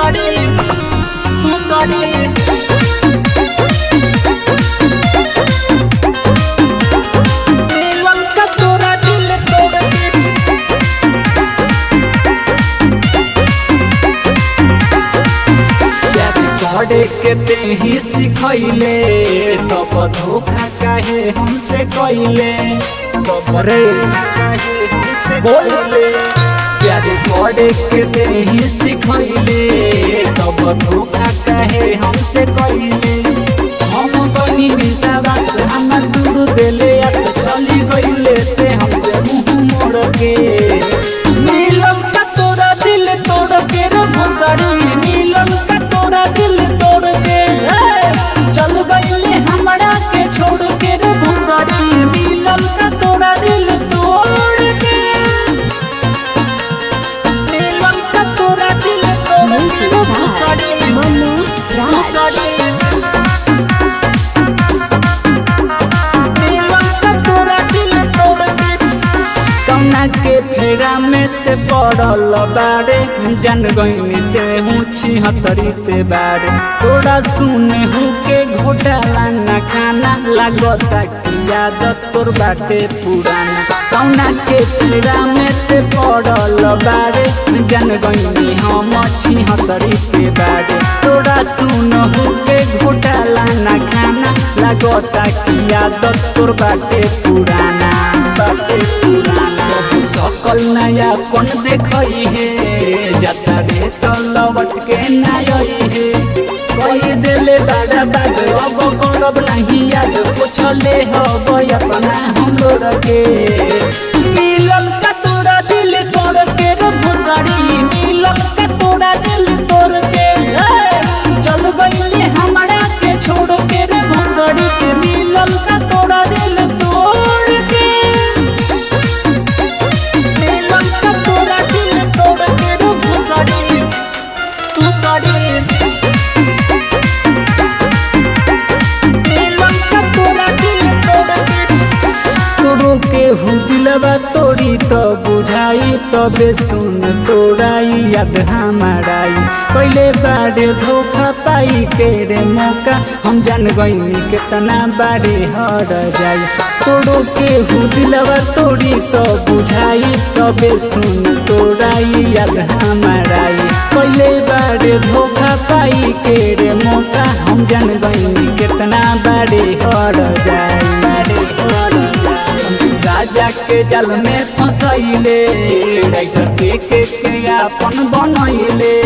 भोसड़ी भोसड़ी मिलन का तोरा दिल तोड़ के पढ़े के ते ही सिखैले तब धोखा काहे हमसे कैले तबरे काहे हमसे बोले प्यारे पढ़े के ते ही सिखैले तब धोखा काहे हमसे कैले हम बनी विश्वास हम दूर देले चली गईले ते हमसे मुंह मोड़ के मिलन का तोरा दिल तोड़ के रे भोसड़ी मिलन का तोरा दिल तोड़ के चल गईले हमरा के छोड़ के रे भोसड़ी मिलन का तोरा दिल तोड़ के मिलन का तोरा दिल तोड़ के रे भोसड़ी मनु राज कौना के फेरा में ते पड़ल बारे जन गईनी ते ऊँची हतरी ते बारे तोरा सुने हूँ के घोटाला न खाना लागता की आदत तोर बाटे पुराना कौना के फेरा में ते पड़ल बारे जन गईनी हम अच्छी हतरी ते बारे तोरा सुन हूँ के घोटाला न खाना लागता की आदत तोर बाटे पुराना बाटे पुराना सकल नया कौन देखई है जाता रे तो लौट के नई है कही देले बाड़ा बाग अब करब नहीं याद पूछले हब अपना हम लोग के मिलन का तोरा दिल तोड़ के रे भोसड़ी मिलन का तोरा दिल तोड़ के चल गईले हमरा के छोड़ के रे भोसड़ी मिलन का तोरा दिल तोड़ के मिलन का तोरा दिल तोड़ के रे भोसड़ी भोसड़ी मिलन का तोरा दिल तोड़ के तोरो के दिलवा तोड़ी तो बुझाई तबे सुन तोराई याद हमाराई पहले बारे धोखा पाई के रे मौका हम जान गईनी कितना बारे हर जाई तोरो के दिलवा तोड़ी तो बुझाई तबे सुन तोराई याद हमाराई पहले बारे धोखा पाई के रे मौका हम जान गईनी कितना बारे हर जाई बारे हर राजा के जल में फंसैले राइटर के अपन बनैले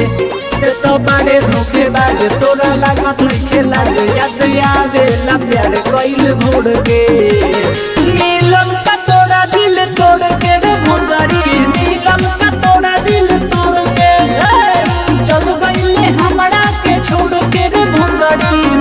तो बड़े धोखेबाज तोरा लागत नहीं खेला याद आवेला प्यार कैल भोर के मिलन का तोरा दिल तोड़ के रे भोसड़ी मिलन का तोरा दिल तोड़ के चल गईले हमरा के छोड़ के रे भोसड़ी